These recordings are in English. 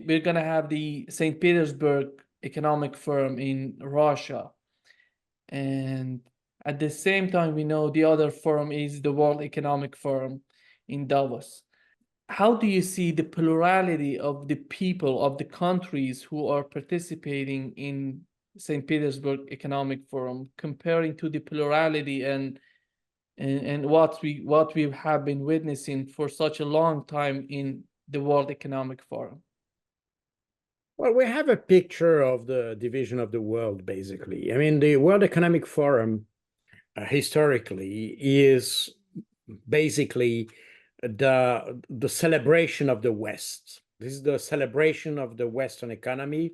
we're going to have the St. Petersburg Economic Forum in Russia. And at the same time, we know the other forum is the World Economic Forum in Davos. How do you see the plurality of the people, of the countries who are participating in St. Petersburg Economic Forum comparing to the plurality and what we have been witnessing for such a long time in the World Economic Forum? Well, we have a picture of the division of the world, basically. I mean, the World Economic Forum historically is basically the celebration of the West. This is the celebration of the Western economy.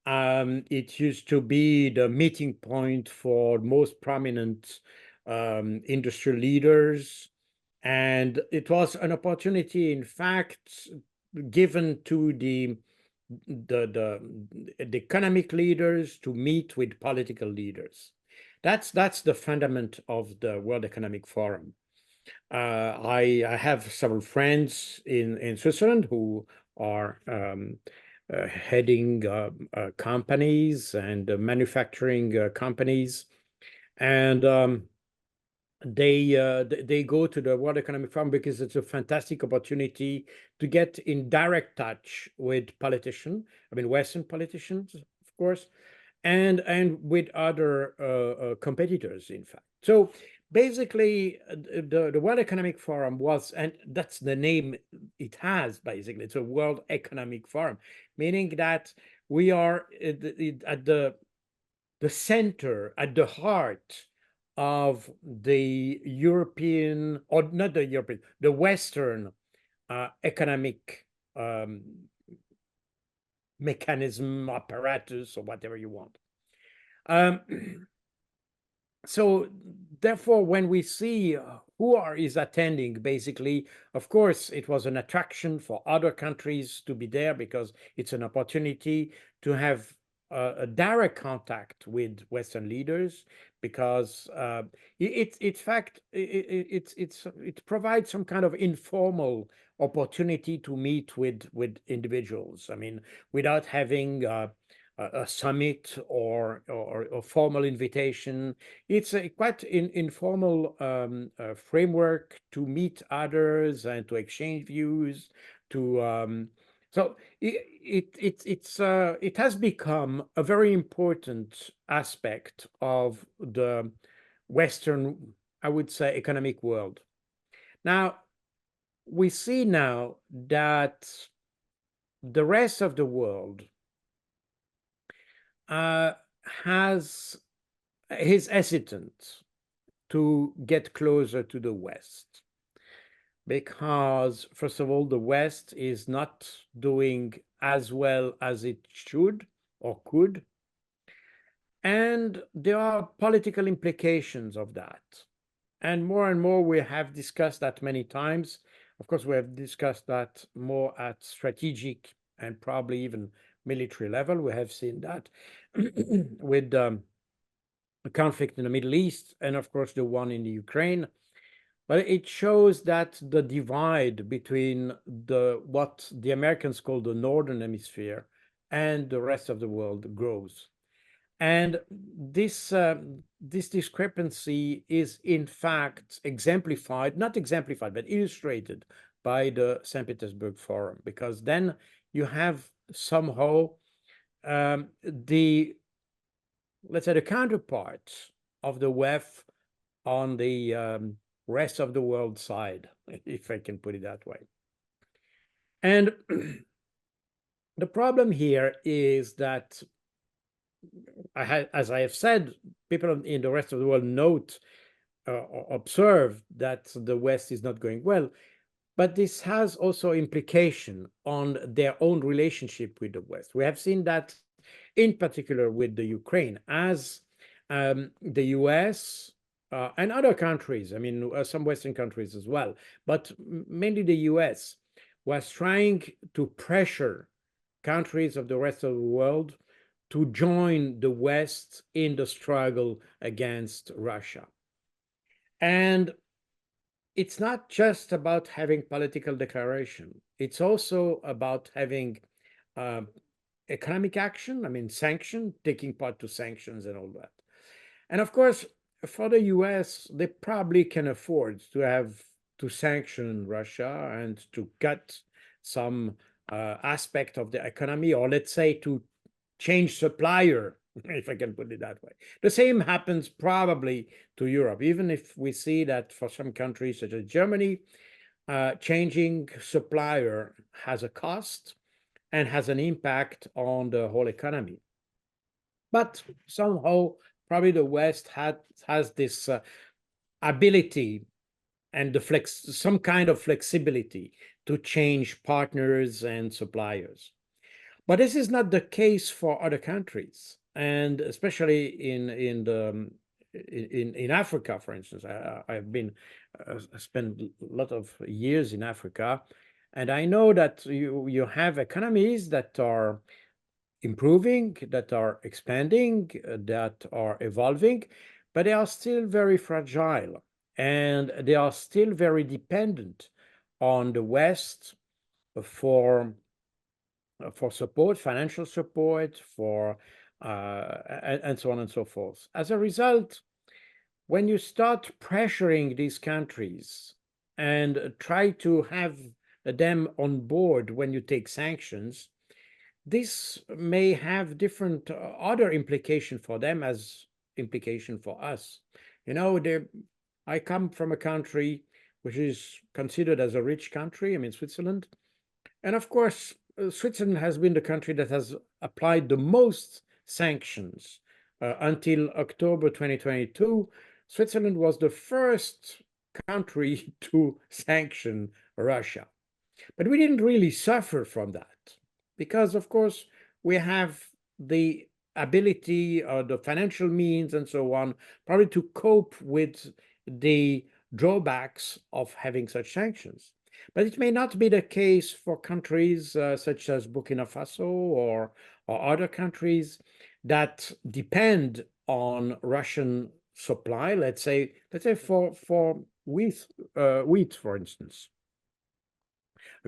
It used to be the meeting point for most prominent industrial leaders. And it was an opportunity, in fact, given to the economic leaders to meet with political leaders. That's the fundament of the World Economic Forum. I have several friends in Switzerland who are heading companies and manufacturing companies, and they go to the World Economic Forum because it's a fantastic opportunity to get in direct touch with politicians, I mean Western politicians, of course, and with other competitors, in fact. So basically, the World Economic Forum was, and that's the name it has, basically, it's a World Economic Forum, meaning that we are at the center, at the heart of the European, or not the European, the Western economic mechanism, apparatus, or whatever you want. So therefore, when we see who is attending, basically, of course, it was an attraction for other countries to be there because it's an opportunity to have a direct contact with Western leaders, because in fact, it provides some kind of informal opportunity to meet with individuals. I mean, without having a summit or a formal invitation. It's a quite informal framework to meet others and to exchange views. So it has become a very important aspect of the Western, I would say, economic world. Now, we see now that the rest of the world is hesitant to get closer to the West because, first of all, the West is not doing as well as it should or could. And there are political implications of that. And more, we have discussed that many times. Of course, we have discussed that more at strategic and probably even military level. We have seen that with the conflict in the Middle East and, of course, the one in the Ukraine. But it shows that the divide between what the Americans call the Northern Hemisphere and the rest of the world grows. And this discrepancy is, in fact, exemplified, not exemplified, but illustrated by the St. Petersburg Forum, because then you have somehow let's say, the counterparts of the WEF on the rest of the world side, if I can put it that way. And the problem here is that, as I have said, people in the rest of the world note or observe that the West is not going well, but this has also implication on their own relationship with the West. We have seen that in particular with the Ukraine, as the US and other countries, I mean, some Western countries as well, but mainly the US was trying to pressure countries of the rest of the world to join the West in the struggle against Russia. And it's not just about having political declaration. It's also about having economic action, I mean, taking part to sanctions and all that. And of course, for the US, they probably can afford to sanction Russia and to cut some aspect of the economy, or let's say to change supplier, if I can put it that way. The same happens probably to Europe, even if we see that for some countries such as Germany, changing supplier has a cost and has an impact on the whole economy. But somehow, probably the West has this ability and some kind of flexibility to change partners and suppliers. But this is not the case for other countries, and especially in Africa, for instance. I've been spent a lot of years in Africa, and I know that you have economies that are improving, that are expanding, that are evolving, but they are still very fragile, and they are still very dependent on the West for support, financial support, and so on and so forth. As a result, when you start pressuring these countries and try to have them on board when you take sanctions, this may have different other implication for them as implication for us. You know, I come from a country which is considered as a rich country, I mean, Switzerland. And of course, Switzerland has been the country that has applied the most sanctions. Until October 2022, Switzerland was the first country to sanction Russia. But we didn't really suffer from that because, of course, we have the ability or the financial means and so on, probably to cope with the drawbacks of having such sanctions. But it may not be the case for countries such as Burkina Faso or other countries that depend on Russian supply. Let's say for wheat, for instance,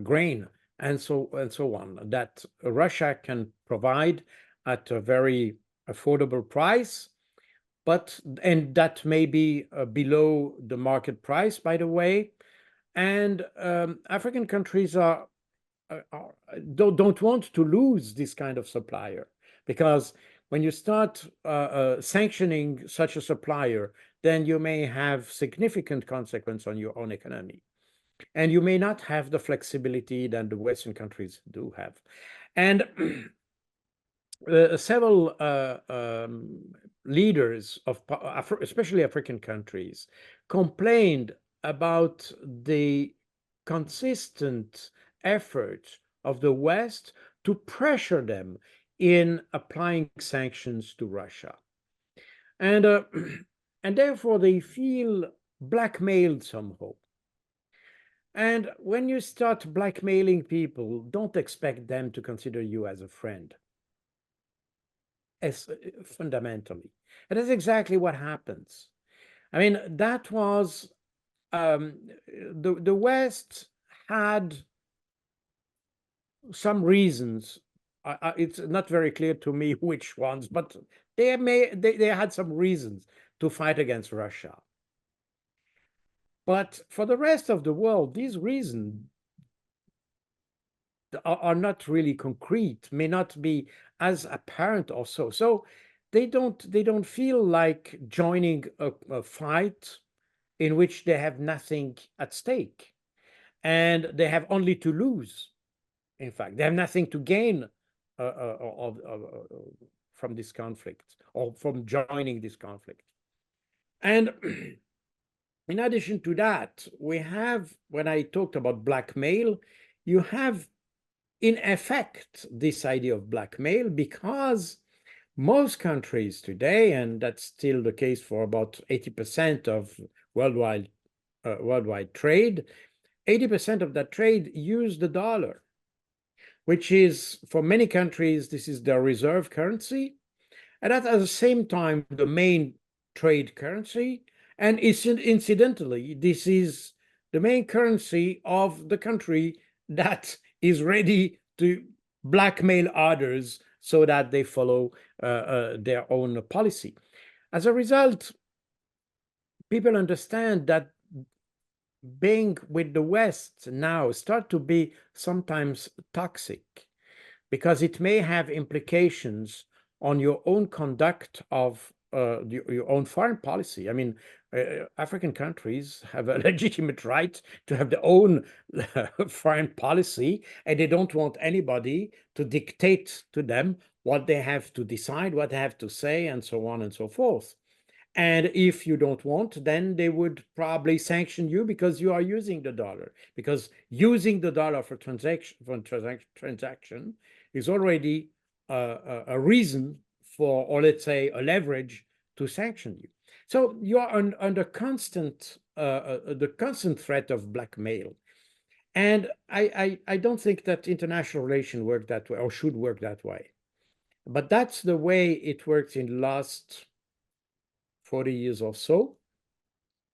grain, and so on, that Russia can provide at a very affordable price, and that may be below the market price, by the way. And African countries don't want to lose this kind of supplier, because when you start sanctioning such a supplier, then you may have significant consequence on your own economy. And you may not have the flexibility that the Western countries do have. And several leaders of especially African countries complained about the consistent effort of the West to pressure them in applying sanctions to Russia. And and therefore they feel blackmailed somehow. And when you start blackmailing people, don't expect them to consider you as a friend, as fundamentally. And that's exactly what happens. I mean, that was the West had some reasons. It's not very clear to me which ones, but they had some reasons to fight against Russia. But for the rest of the world, these reasons are not really concrete, may not be as apparent or so. So they don't feel like joining a fight in which they have nothing at stake, and they have only to lose. In fact, they have nothing to gain from this conflict or from joining this conflict. And in addition to that, we have, when I talked about blackmail, you have in effect this idea of blackmail, because most countries today, and that's still the case for about 80% of worldwide trade, 80% of that trade use the dollar, which is, for many countries, this is their reserve currency, and at the same time the main trade currency. And incidentally, this is the main currency of the country that is ready to blackmail others so that they follow their own policy. As a result, people understand that being with the West now start to be sometimes toxic, because it may have implications on your own conduct of your own foreign policy. I mean, African countries have a legitimate right to have their own foreign policy, and they don't want anybody to dictate to them what they have to decide, what they have to say, and so on and so forth. And if you don't want, then they would probably sanction you because you are using the dollar. Because using the dollar for transaction is already a reason for, or let's say, a leverage to sanction you. So you are under constant the constant threat of blackmail. And I don't think that international relations work that way or should work that way. But that's the way it works in the last 40 years or so.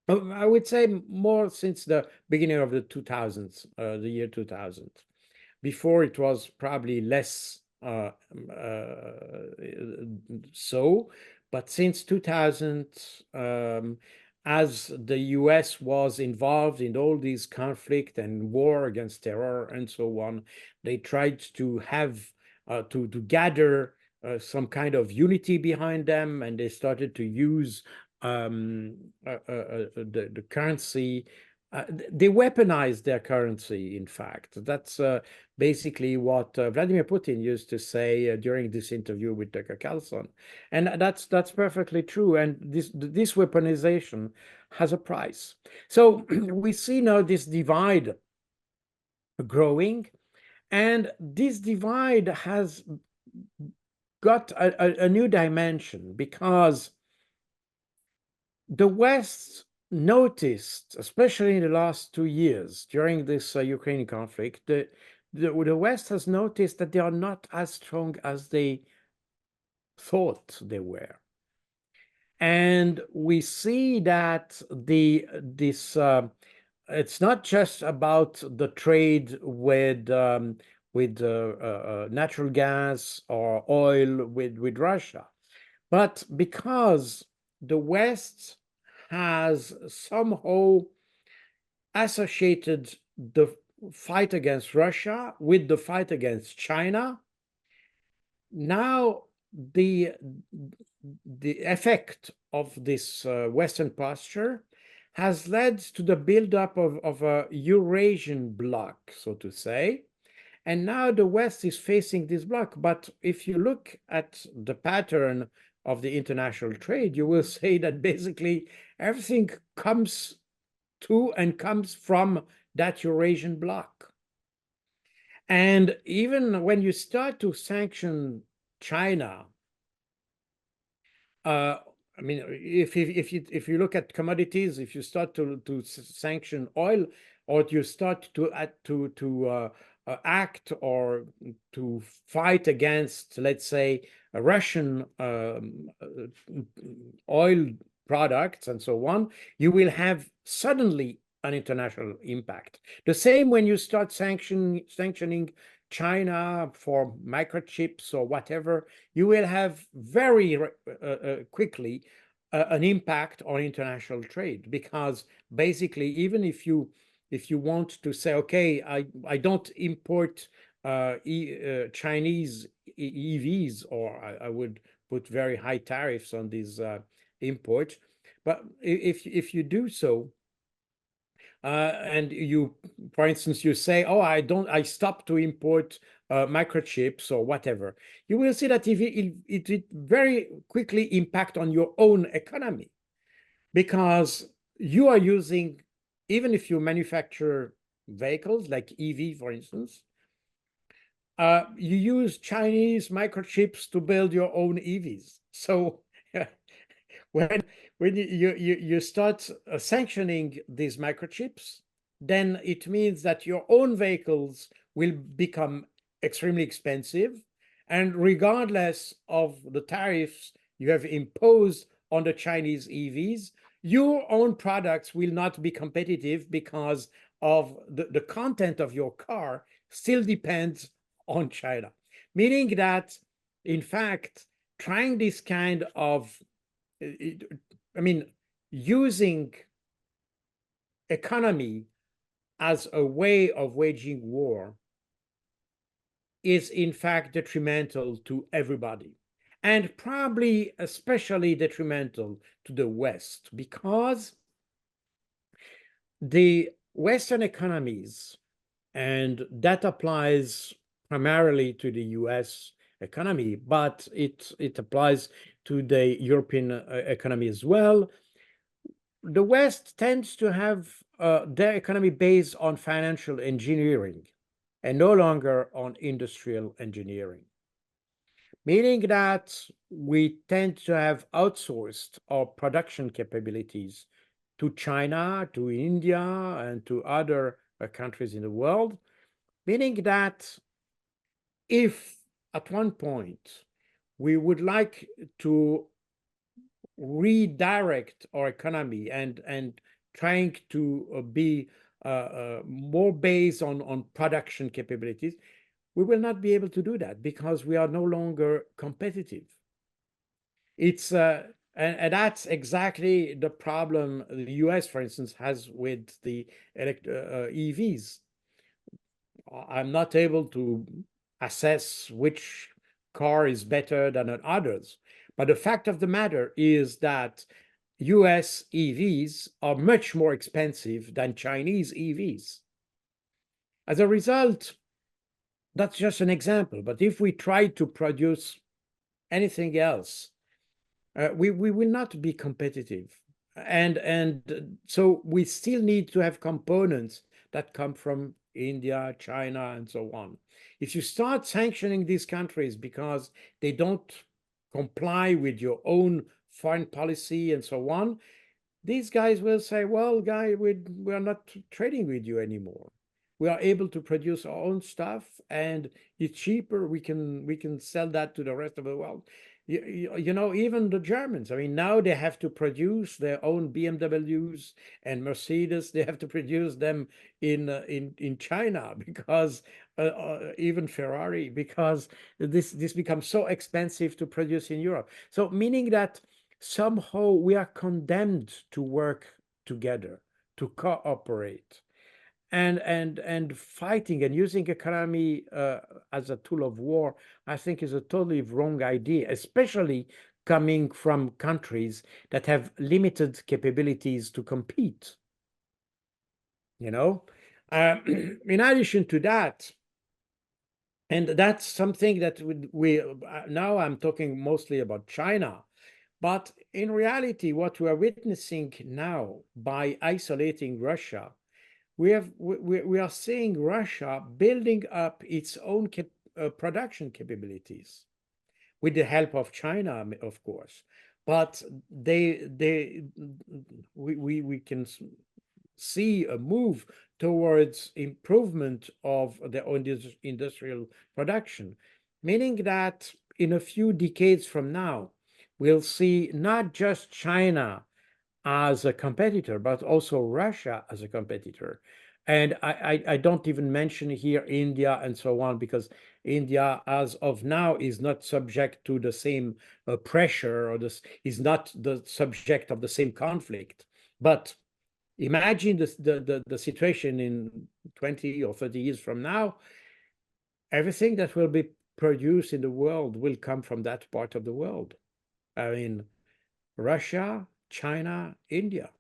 I would say more since the beginning of the 2000s, the year 2000. Before it was probably less so, but since 2000, as the US was involved in all these conflict and war against terror and so on, they tried to have to gather some kind of unity behind them, and they started to use the currency. They weaponized their currency, in fact. That's basically what Vladimir Putin used to say during this interview with Tucker Carlson. And that's perfectly true. And this weaponization has a price. So we see now this divide growing, and this divide has got a new dimension, because the West noticed, especially in the last 2 years during this Ukraine conflict, the West has noticed that they are not as strong as they thought they were. And we see that it's not just about the trade with natural gas or oil with Russia, but because the West has somehow associated the fight against Russia with the fight against China. Now the effect of this Western posture has led to the buildup of a Eurasian bloc, so to say. And now the West is facing this bloc. But if you look at the pattern of the international trade, you will say that basically everything comes to and comes from that Eurasian bloc. And even when you start to sanction China, I mean, if you look at commodities, if you start to sanction oil, or you start to act or to fight against, let's say, Russian oil products and so on, you will have suddenly an international impact. The same when you start sanctioning China for microchips or whatever, you will have very quickly an impact on international trade, because basically, even if you want to say, okay, I don't import Chinese EVs, or I would put very high tariffs on these imports, but if you do so, and you, for instance, you say, oh, I stop to import microchips or whatever, you will see that it very quickly impact on your own economy, because you are using, even if you manufacture vehicles like EV, for instance, you use Chinese microchips to build your own EVs. So when you start sanctioning these microchips, then it means that your own vehicles will become extremely expensive. And regardless of the tariffs you have imposed on the Chinese EVs, your own products will not be competitive, because of the content of your car still depends on China. meaning that, in fact, trying this kind of, using economy as a way of waging war is in fact detrimental to everybody, and probably especially detrimental to the West, because the Western economies, and that applies primarily to the US economy, but it applies to the European economy as well. The West tends to have their economy based on financial engineering and no longer on industrial engineering, meaning that we tend to have outsourced our production capabilities to China, to India, and to other countries in the world, meaning that if at one point we would like to redirect our economy and trying to be more based on production capabilities, we will not be able to do that because we are no longer competitive. It's and that's exactly the problem the US, for instance, has with the EVs. I'm not able to assess which car is better than others, but the fact of the matter is that US EVs are much more expensive than Chinese EVs. As a result, that's just an example, but if we try to produce anything else, we will not be competitive. And so we still need to have components that come from India, China, and so on. If you start sanctioning these countries because they don't comply with your own foreign policy and so on, these guys will say, well, guy, we are not trading with you anymore. We are able to produce our own stuff and it's cheaper. We can sell that to the rest of the world. You know, even the Germans, I mean, now they have to produce their own BMWs and Mercedes. They have to produce them in China because even Ferrari, because this becomes so expensive to produce in Europe. So meaning that somehow we are condemned to work together, to cooperate. And fighting and using economy as a tool of war, I think, is a totally wrong idea, especially coming from countries that have limited capabilities to compete. You know, in addition to that, and that's something that we now I'm talking mostly about China, but in reality, what we are witnessing now by isolating Russia, we are seeing Russia building up its own production capabilities with the help of China, of course. But we can see a move towards improvement of their own industrial production, meaning that in a few decades from now, we'll see not just China as a competitor, but also Russia as a competitor. And I don't even mention here India and so on, because India, as of now, is not subject to the same pressure, or this is not the subject of the same conflict. But imagine the situation in 20 or 30 years from now, everything that will be produced in the world will come from that part of the world. I mean, Russia, China, India.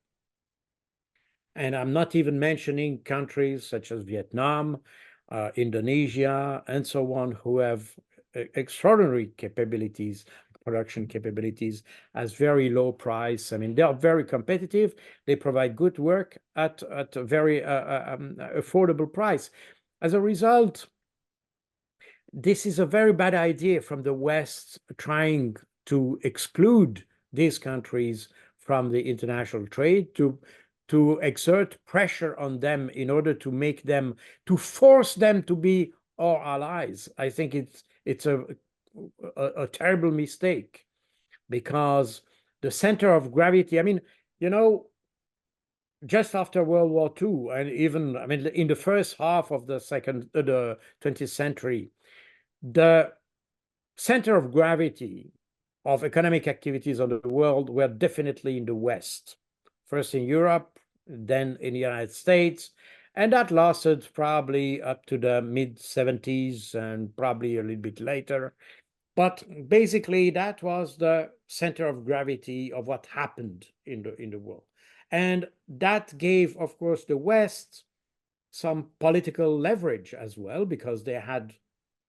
And I'm not even mentioning countries such as Vietnam, Indonesia, and so on, who have extraordinary capabilities, production capabilities, as very low price. I mean, they are very competitive. They provide good work at a very affordable price. As a result, this is a very bad idea from the West trying to exclude these countries from the international trade, to exert pressure on them in order to make them, to force them to be our allies. I think it's a terrible mistake, because the center of gravity, I mean, you know, just after World War II, and even, I mean, in the first half of the 20th century, the center of gravity of economic activities on the world were definitely in the West. First in Europe, then in the United States, and that lasted probably up to the mid-70s and probably a little bit later. But basically, that was the center of gravity of what happened in the world. And that gave, of course, the West some political leverage as well, because they had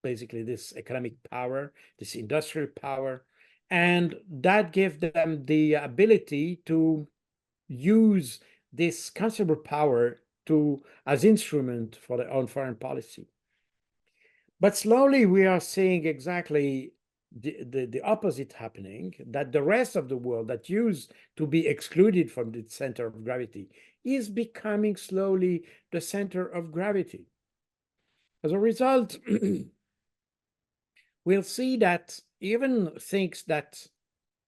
basically this economic power, this industrial power, and that gave them the ability to use this considerable power as instrument for their own foreign policy. But slowly we are seeing exactly the opposite happening, that the rest of the world that used to be excluded from the center of gravity is becoming slowly the center of gravity. As a result, we'll see that even things that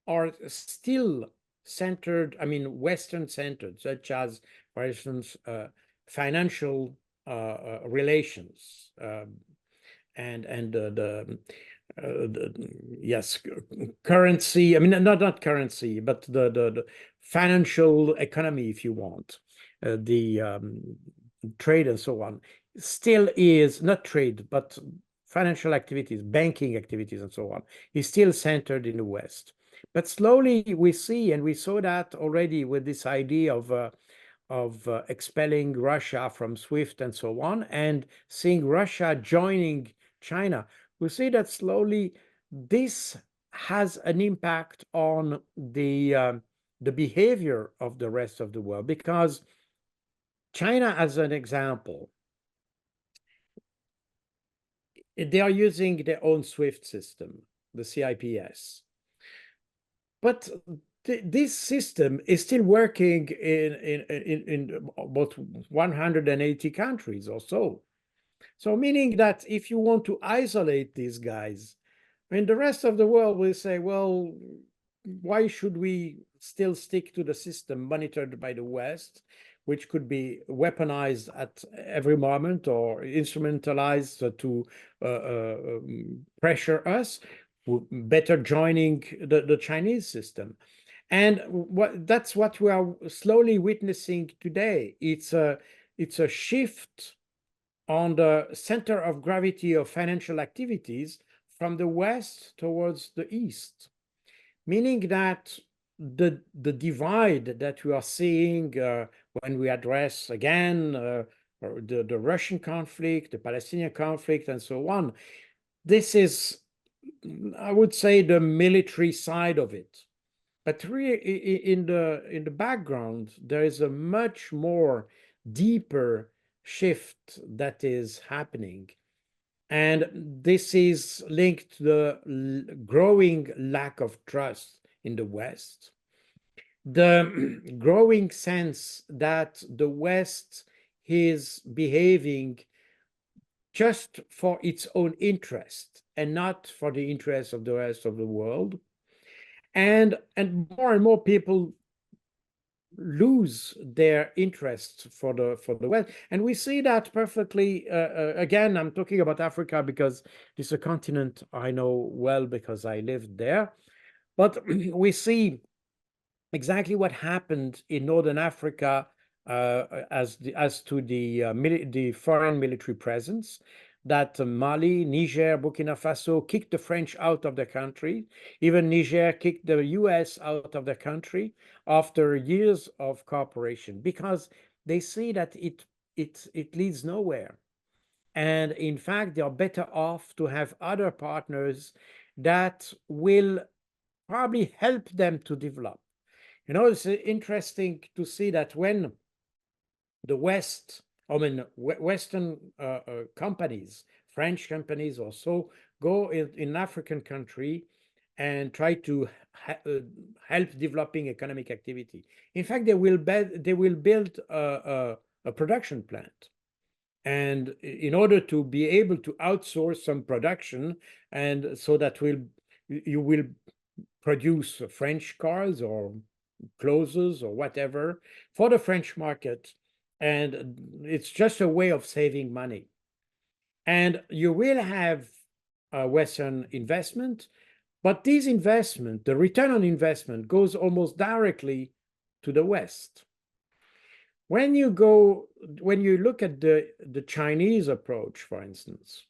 are still centered, I mean, Western centered, such as, for instance, financial relations, and yes, currency. I mean, not currency, but the financial economy, if you want, the trade and so on, still is not trade, but financial activities, banking activities, and so on, is still centered in the West. But slowly we see, and we saw that already with this idea of expelling Russia from SWIFT and so on, and seeing Russia joining China, we see that slowly this has an impact on the behavior of the rest of the world, because China, as an example, they are using their own SWIFT system, the CIPS. But this system is still working in about 180 countries or so. So meaning that if you want to isolate these guys, I mean, the rest of the world will say, well, why should we still stick to the system monitored by the West, which could be weaponized at every moment or instrumentalized to pressure us, better joining the Chinese system. And that's what we are slowly witnessing today. It's a shift on the center of gravity of financial activities from the West towards the East, meaning that the divide that we are seeing when we address again the Russian conflict, the Palestinian conflict, and so on, this is, I would say, the military side of it. But really, in the background, there is a much more deeper shift that is happening. And this is linked to the growing lack of trust in the West, the growing sense that the West is behaving just for its own interest and not for the interest of the rest of the world. And more people lose their interest for the West, and we see that perfectly. Again, I'm talking about Africa because this is a continent I know well because I lived there. But we see exactly what happened in Northern Africa as to the foreign military presence, that Mali, Niger, Burkina Faso kicked the French out of the country. Even Niger kicked the US out of the country after years of cooperation, because they see that it leads nowhere. And in fact, they are better off to have other partners that will probably help them to develop. You know, it's interesting to see that when the West, I mean, Western companies, French companies or so, go in African country and try to help developing economic activity. In fact, they will build a production plant. And in order to be able to outsource some production, and so that you will produce French cars or clothes or whatever for the French market. And it's just a way of saving money. And you will have Western investment, but these investment, the return on investment goes almost directly to the West. When you look at the Chinese approach, for instance,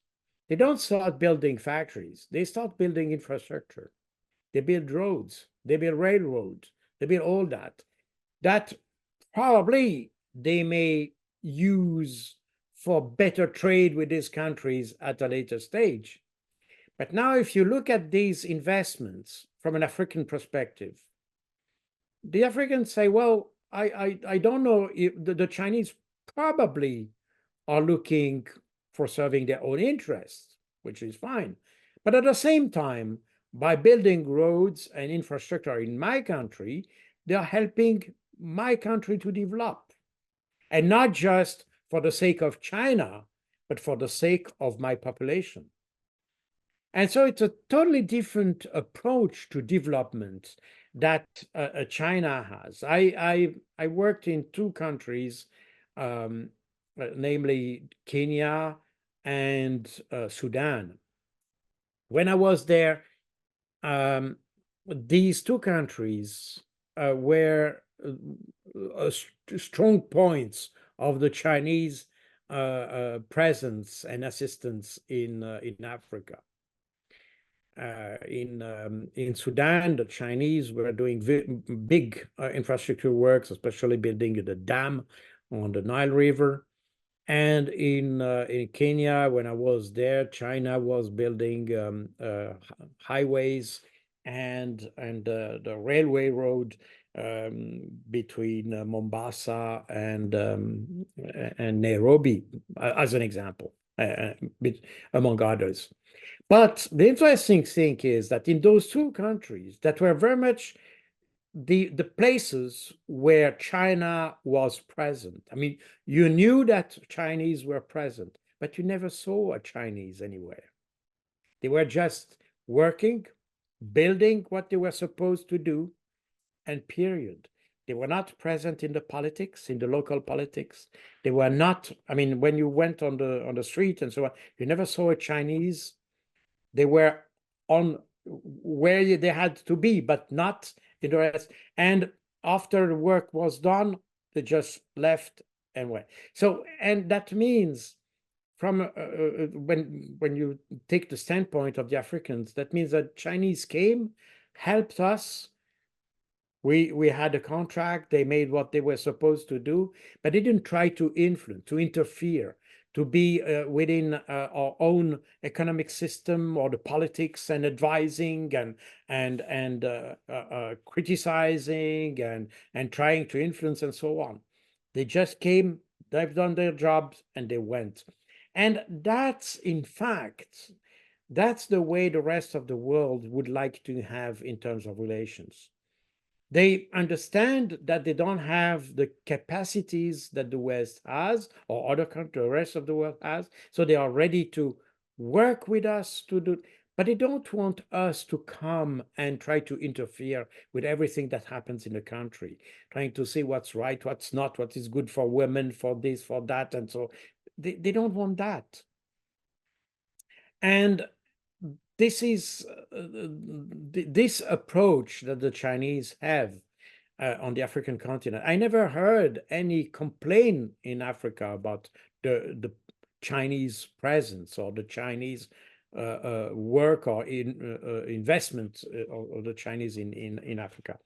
they don't start building factories. They start building infrastructure. They build roads. They build railroads. They build all that probably they may use for better trade with these countries at a later stage. But now, if you look at these investments from an African perspective, the Africans say, well, I don't know if the Chinese probably are looking for serving their own interests, which is fine. But at the same time, by building roads and infrastructure in my country, they are helping my country to develop. And not just for the sake of China, but for the sake of my population. And so it's a totally different approach to development that China has. I worked in two countries, namely Kenya and Sudan. When I was there, these two countries were strong points of the Chinese presence and assistance in Africa. In Sudan, the Chinese were doing big infrastructure works, especially building the dam on the Nile River. And in Kenya, when I was there, China was building highways and the railway road between Mombasa and Nairobi, as an example, among others. But the interesting thing is that in those two countries that were very much the places where China was present. I mean, you knew that Chinese were present, but you never saw a Chinese anywhere. They were just working, building what they were supposed to do, and period. They were not present in the politics, in the local politics. They were not, I mean, when you went on the street and so on, you never saw a Chinese. They were on where they had to be, but not in the rest. And after the work was done, they just left and went. So, and that means from when you take the standpoint of the Africans, that means that Chinese came, helped us. We had a contract, they made what they were supposed to do, but they didn't try to influence, to interfere, to be within our own economic system or the politics and advising and criticizing and trying to influence and so on. They just came, they've done their jobs, and they went. And that's, in fact, that's the way the rest of the world would like to have in terms of relations. They understand that they don't have the capacities that the West has or other countries, the rest of the world has. So they are ready to work with us to do, but they don't want us to come and try to interfere with everything that happens in the country, trying to see what's right, what's not, what is good for women, for this, for that. And so they don't want that. And this is this approach that the Chinese have on the African continent. I never heard any complaint in Africa about the Chinese presence or the Chinese work or investment of the Chinese in Africa.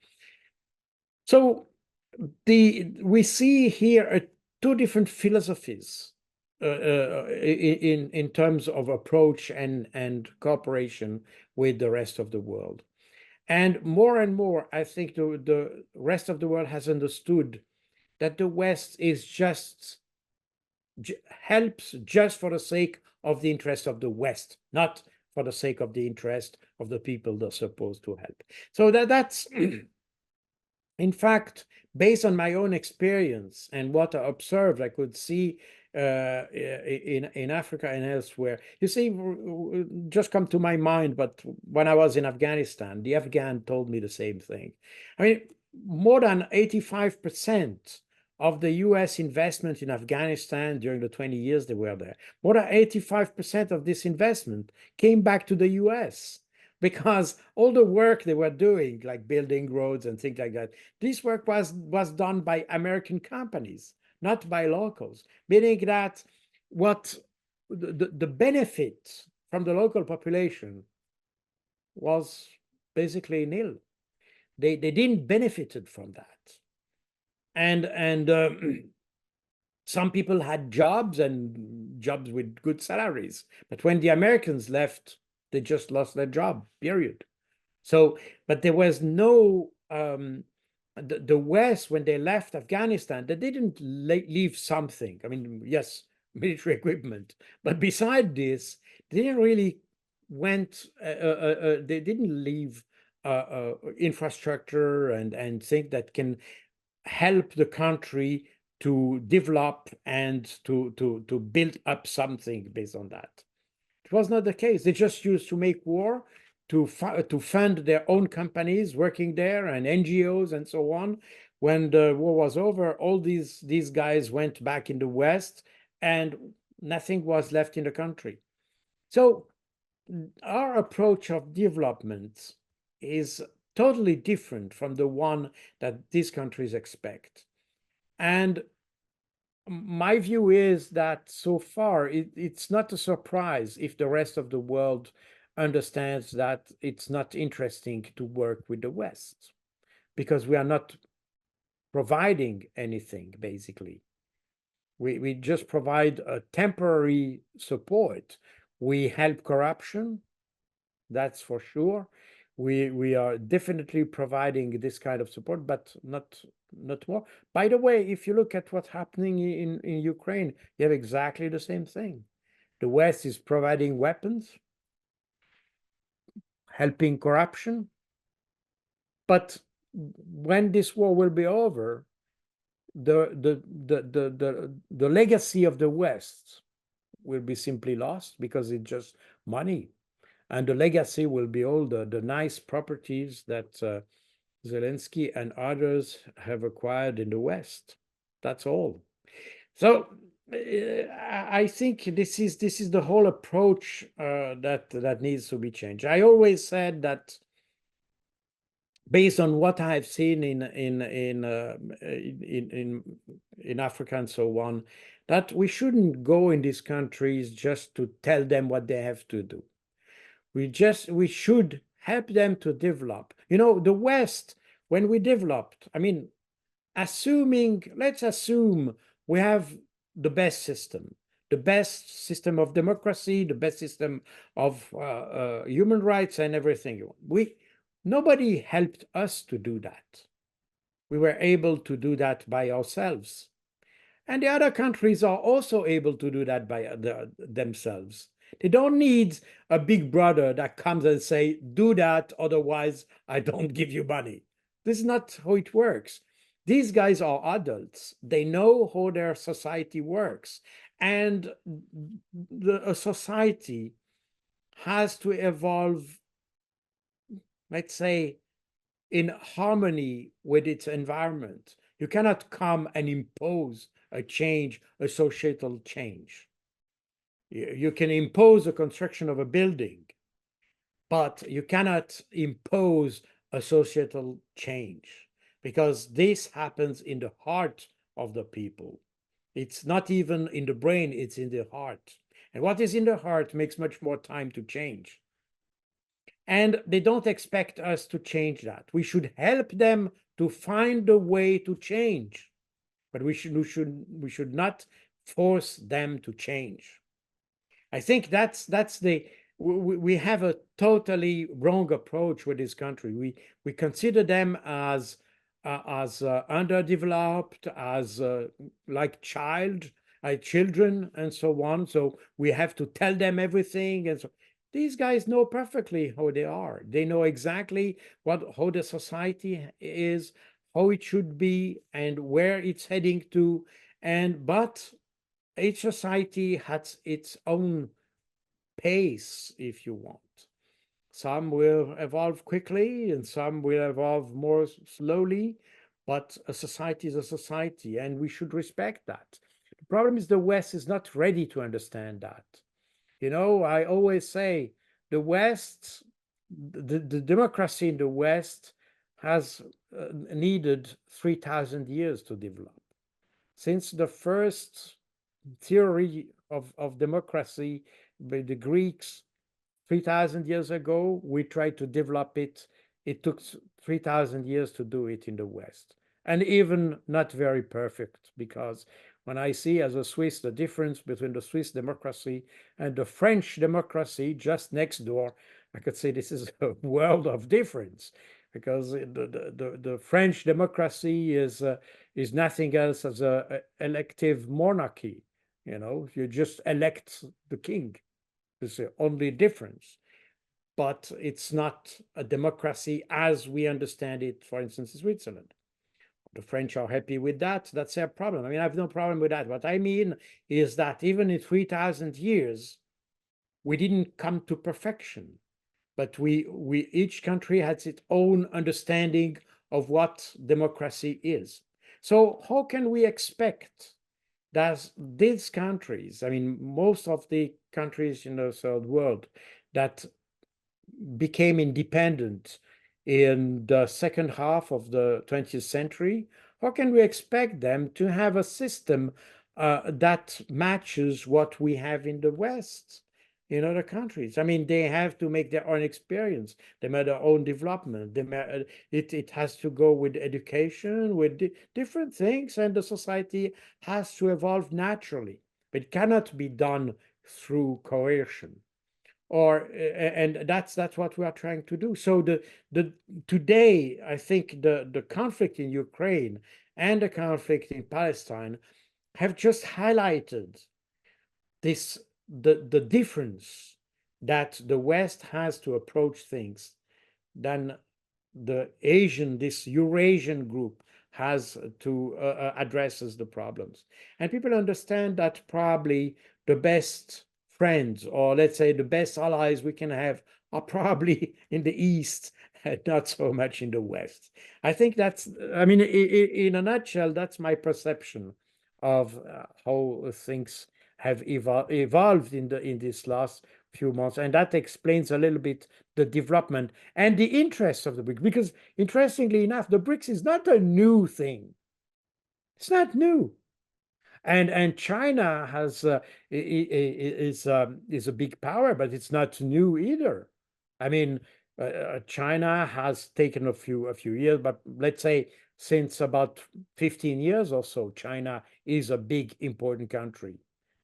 So we see here two different philosophies in terms of approach and cooperation with the rest of the world. And more, I think the rest of the world has understood that the West is helps just for the sake of the interest of the West, not for the sake of the interest of the people they're supposed to help. So that's, in fact, based on my own experience and what I observed, I could see in Africa and elsewhere. You see, just come to my mind, but when I was in Afghanistan, the Afghan told me the same thing. I mean, more than 85% of the US investment in Afghanistan during the 20 years they were there, more than 85% of this investment came back to the US, because all the work they were doing, like building roads and things like that, this work was done by American companies, not by locals, meaning that what the benefit from the local population was basically nil. They didn't benefited from that. And some people had jobs, and jobs with good salaries. But when the Americans left, they just lost their job, period. So, but there was no, the West, when they left Afghanistan, they didn't leave something. I mean, yes, military equipment. But beside this, they didn't really they didn't leave infrastructure and things that can help the country to develop and to build up something based on that. It was not the case. They just used to make war, to fund their own companies working there and NGOs and so on. When the war was over, all these guys went back in the West, and nothing was left in the country. So our approach of development is totally different from the one that these countries expect. And my view is that so far it's not a surprise if the rest of the world understands that it's not interesting to work with the West, because we are not providing anything, basically. We just provide a temporary support. We help corruption, that's for sure. We are definitely providing this kind of support, but not more. By the way, if you look at what's happening in Ukraine, you have exactly the same thing. The West is providing weapons, helping corruption. But when this war will be over, the legacy of the West will be simply lost, because it's just money. And the legacy will be all the nice properties that Zelensky and others have acquired in the West. That's all. So I think this is the whole approach that needs to be changed. I always said that, based on what I've seen in Africa and so on, that we shouldn't go in these countries just to tell them what they have to do. We should help them to develop. The West, when we developed, I mean, let's assume we have the best system of democracy, the best system of human rights and everything. Nobody helped us to do that. We were able to do that by ourselves. And the other countries are also able to do that by themselves. They don't need a big brother that comes and say, do that, otherwise I don't give you money. This is not how it works. These guys are adults. They know how their society works. And a society has to evolve, let's say, in harmony with its environment. You cannot come and impose a change, a societal change. You can impose the construction of a building, but you cannot impose a societal change, because this happens in the heart of the people. It's not even in the brain, it's in the heart. And what is in the heart makes much more time to change. And they don't expect us to change that. We should help them to find a way to change, but we should not force them to change. I think we have a totally wrong approach with this country. We consider them as underdeveloped, as like children and so on. So we have to tell them everything. And so these guys know perfectly how they are. They know exactly how the society is, how it should be, and where it's heading to. But each society has its own pace, if you want. Some will evolve quickly and some will evolve more slowly, but a society is a society, and we should respect that. The problem is the West is not ready to understand that. You know, I always say the West, the democracy in the West has needed 3,000 years to develop. Since the first theory of democracy by the Greeks 3,000 years ago, we tried to develop it. It took 3,000 years to do it in the West. And even not very perfect, because when I see as a Swiss the difference between the Swiss democracy and the French democracy just next door, I could say this is a world of difference, because the French democracy is nothing else as a elective monarchy. You know, you just elect the king. It's the only difference. But it's not a democracy as we understand it, for instance, in Switzerland. The French are happy with that. That's their problem. I mean, I have no problem with that. What I mean is that even in 3,000 years, we didn't come to perfection, but we each country has its own understanding of what democracy is. So how can we expect that these countries, I mean, most of the countries in the third world that became independent in the second half of the 20th century, how can we expect them to have a system that matches what we have in the West, in other countries? I mean, they have to make their own experience. They make their own development. It has to go with education, with different things, and the society has to evolve naturally. But it cannot be done through coercion. And that's what we are trying to do. So today, I think the conflict in Ukraine and the conflict in Palestine have just highlighted the difference that the West has to approach things than this Eurasian group has to addresses the problems. And people understand that probably the best friends, or let's say the best allies we can have, are probably in the East and not so much in the West. I think that's, I mean, in a nutshell, that's my perception of how things have evolved in this last few months, and that explains a little bit the development and the interest of the BRICS. Because interestingly enough, the BRICS is not a new thing. It's not new. And China is a big power, but it's not new either. I mean, China has taken a few years, but let's say since about 15 years or so, China is a big, important country.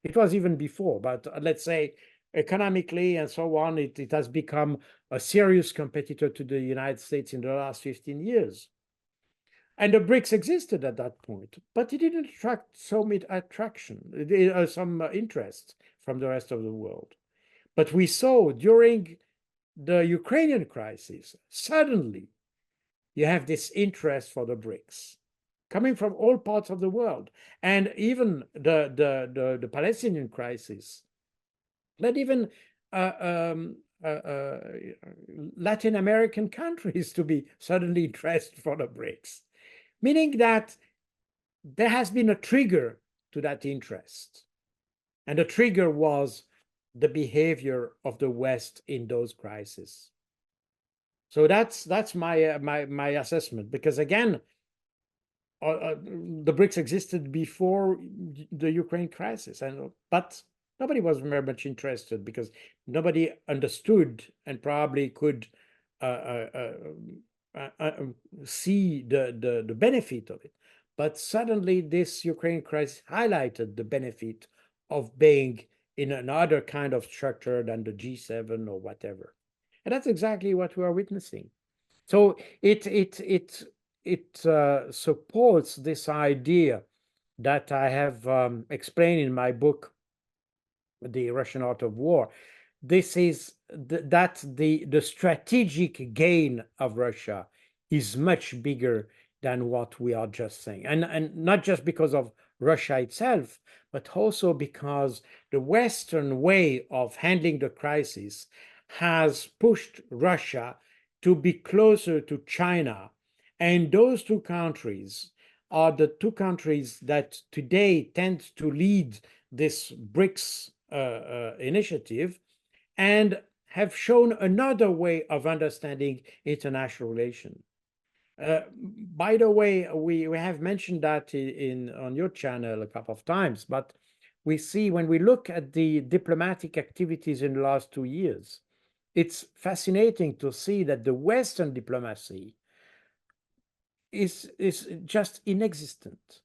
It was even before, but let's say economically and so on, it has become a serious competitor to the United States in the last 15 years. And the BRICS existed at that point, but it didn't attract so much some interest from the rest of the world. But we saw during the Ukrainian crisis, suddenly you have this interest for the BRICS coming from all parts of the world. And even the Palestinian crisis led even Latin American countries to be suddenly interested for the BRICS. Meaning that there has been a trigger to that interest. And the trigger was the behavior of the West in those crises. So that's my assessment, because again, the BRICS existed before the Ukraine crisis, but nobody was very much interested because nobody understood and probably could see the benefit of it. But suddenly this Ukraine crisis highlighted the benefit of being in another kind of structure than the G7 or whatever. And that's exactly what we are witnessing. So it supports this idea that I have explained in my book, The Russian Art of War. This is that the strategic gain of Russia is much bigger than what we are just saying. And not just because of Russia itself, but also because the Western way of handling the crisis has pushed Russia to be closer to China And those two countries are the two countries that today tend to lead this BRICS initiative and have shown another way of understanding international relations. By the way, we have mentioned that on your channel a couple of times, but we see when we look at the diplomatic activities in the last 2 years, it's fascinating to see that the Western diplomacy is just inexistent.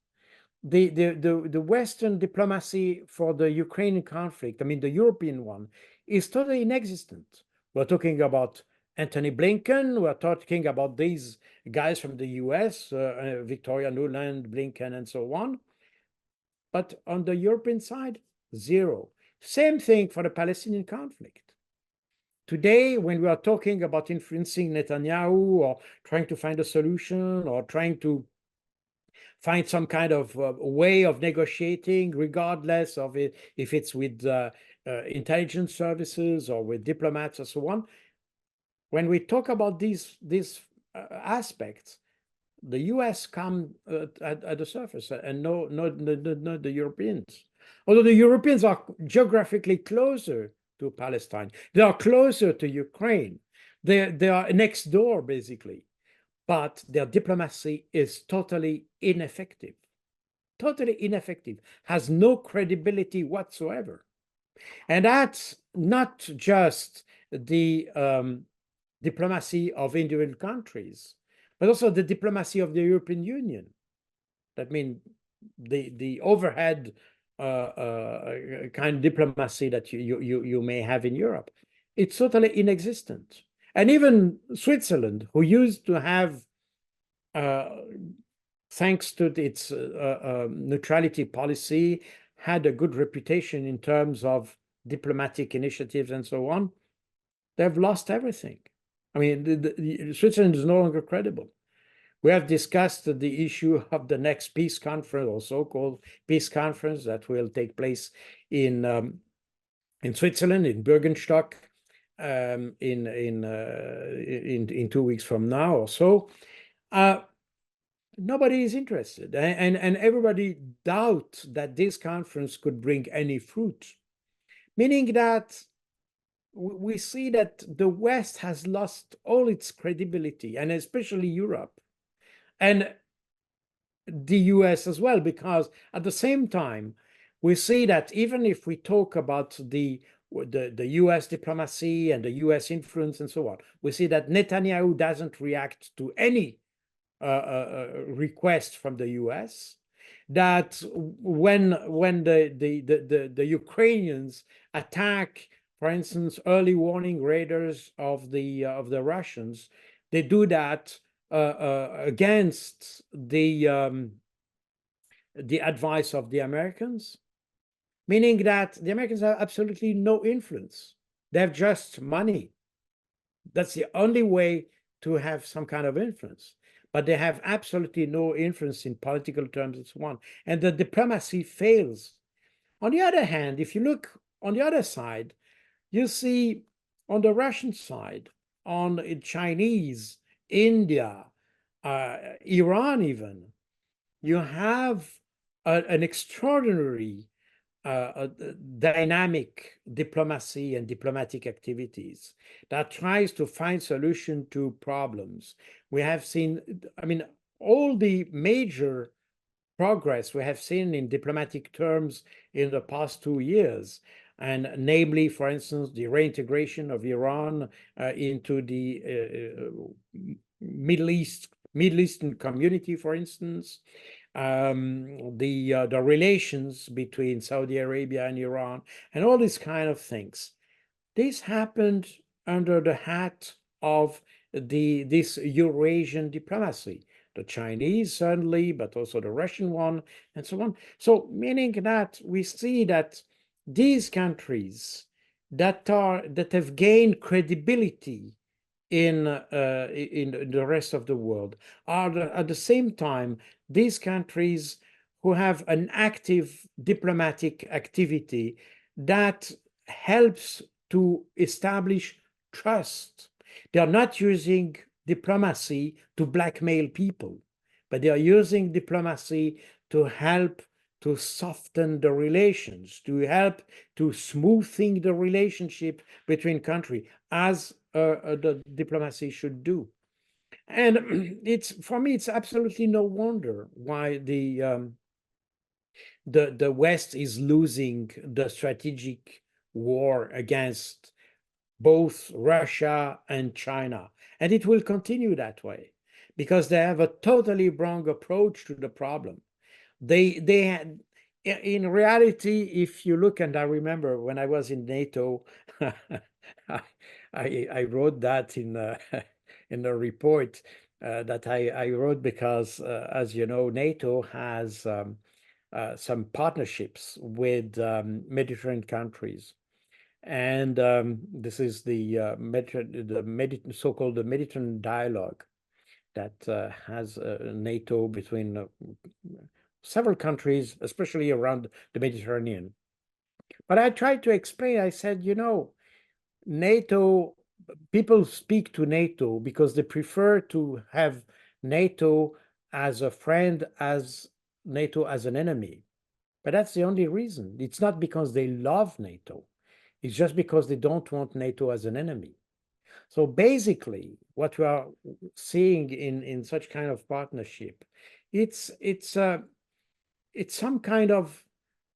The Western diplomacy for the Ukrainian conflict, I mean the European one, is totally inexistent. We're talking about Anthony Blinken, we're talking about these guys from the US, Victoria Nuland, Blinken, and so on. But on the European side, zero. Same thing for the Palestinian conflict. Today, when we are talking about influencing Netanyahu or trying to find a solution or trying to find some kind of way of negotiating, regardless of it, if it's with intelligence services or with diplomats and so on, when we talk about these aspects, the US come at the surface and no the Europeans. Although the Europeans are geographically closer to Palestine, they are closer to Ukraine, they are next door basically, but their diplomacy is totally ineffective, has no credibility whatsoever. And that's not just the diplomacy of individual countries, but also the diplomacy of the European Union. That means the overhead kind of diplomacy that you may have in Europe. It's totally inexistent. And even Switzerland, who used to have, thanks to its neutrality policy, had a good reputation in terms of diplomatic initiatives and so on, they've lost everything. I mean, Switzerland is no longer credible. We have discussed the issue of the next peace conference, or so-called peace conference, that will take place in Switzerland, in Bürgenstock, in 2 weeks from now or so. Nobody is interested, and everybody doubts that this conference could bring any fruit, meaning that we see that the West has lost all its credibility, and especially Europe and the US as well, because at the same time, we see that even if we talk about the US diplomacy and the US influence and so on, we see that Netanyahu doesn't react to any request from the US, that when the Ukrainians attack, for instance, early warning radars of the Russians, they do that against the advice of the Americans, meaning that the Americans have absolutely no influence. They have just money. That's the only way to have some kind of influence. But they have absolutely no influence in political terms and so on. And the diplomacy fails. On the other hand, if you look on the other side, you see on the Russian side, on Chinese, India, Iran even, you have an extraordinary dynamic diplomacy and diplomatic activities that tries to find solution to problems. We have seen, I mean, all the major progress we have seen in diplomatic terms in the past 2 years, and namely, for instance, the reintegration of Iran into the Middle Eastern community, for instance, the relations between Saudi Arabia and Iran, and all these kind of things. This happened under the hat of this Eurasian diplomacy, the Chinese certainly, but also the Russian one, and so on. So meaning that we see that these countries that have gained credibility in the rest of the world are at the same time these countries who have an active diplomatic activity that helps to establish trust. They are not using diplomacy to blackmail people, but they are using diplomacy to help to soften the relations, to help to smoothing the relationship between countries, as the diplomacy should do. And it's, for me, it's absolutely no wonder why the West is losing the strategic war against both Russia and China. And it will continue that way because they have a totally wrong approach to the problem. They had, in reality, if you look, and I remember when I was in NATO, I wrote that in in a report that I wrote because, as you know, NATO has some partnerships with Mediterranean countries. And this is the so-called the Mediterranean dialogue that has NATO between several countries, especially around the Mediterranean. But I tried to explain, I said, you know, NATO, people speak to NATO because they prefer to have NATO as a friend, as NATO as an enemy. But that's the only reason. It's not because they love NATO. It's just because they don't want NATO as an enemy. So basically, what we are seeing in such kind of partnership, it's some kind of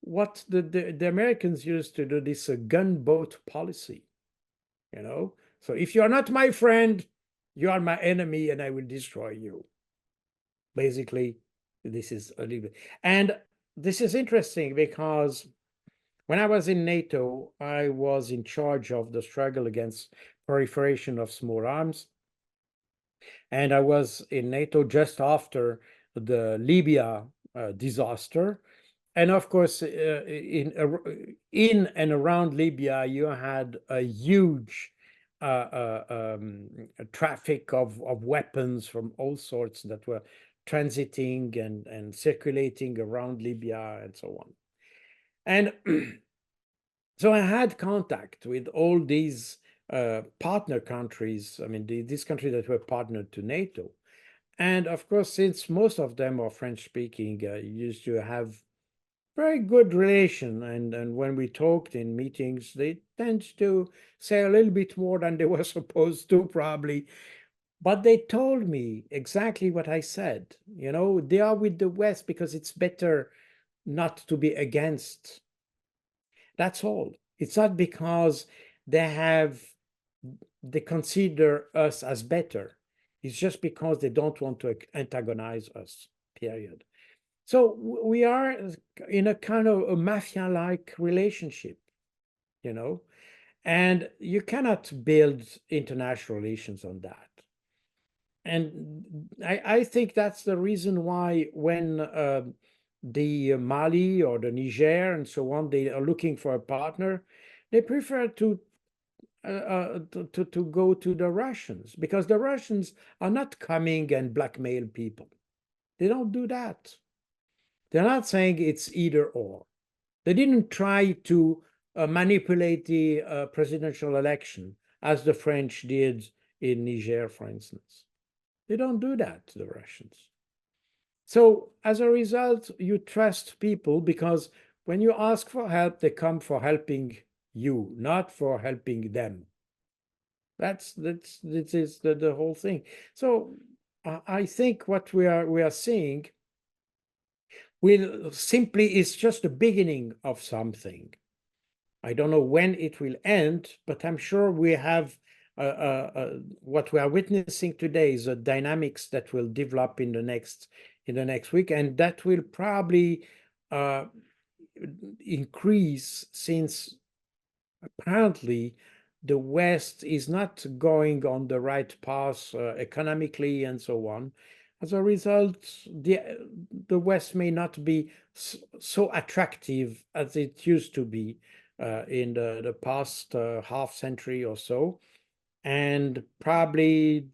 what the Americans used to do, this gunboat policy, you know. So if you are not my friend, you are my enemy, and I will destroy you. Basically, this is a little bit, and this is interesting because when I was in NATO, I was in charge of the struggle against proliferation of small arms. And I was in NATO just after the Libya disaster. And of course, in and around Libya, you had a huge traffic of weapons from all sorts that were transiting and circulating around Libya and so on. And so I had contact with all these partner countries, I mean, these countries that were partnered to NATO. And of course, since most of them are French-speaking, used to have very good relation. And when we talked in meetings, they tend to say a little bit more than they were supposed to, probably. But they told me exactly what I said. You know, they are with the West because it's better not to be against. That's all. It's not because they consider us as better. It's just because they don't want to antagonize us, period. So we are in a kind of a mafia-like relationship, you know, and you cannot build international relations on that. And I think that's the reason why when the Mali or the Niger and so on, they are looking for a partner, they prefer to go to the Russians, because the Russians are not coming and blackmail people. They don't do that. They're not saying it's either or. They didn't try to manipulate the presidential election as the French did in Niger, for instance. They don't do that, the Russians. So as a result, you trust people because when you ask for help, they come for helping you, not for helping them. This is the whole thing. So I think what we are seeing will simply is just the beginning of something. I don't know when it will end, but I'm sure we have what we are witnessing today is the dynamics that will develop in the next week, and that will probably increase, since apparently the West is not going on the right path economically and so on. As a result, the West may not be so attractive as it used to be in the past half century or so. And probably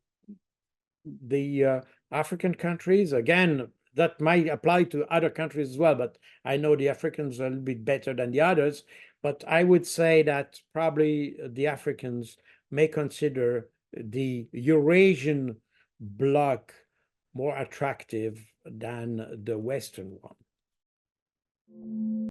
the African countries, again, that might apply to other countries as well, but I know the Africans are a little bit better than the others. But I would say that probably the Africans may consider the Eurasian bloc more attractive than the Western one?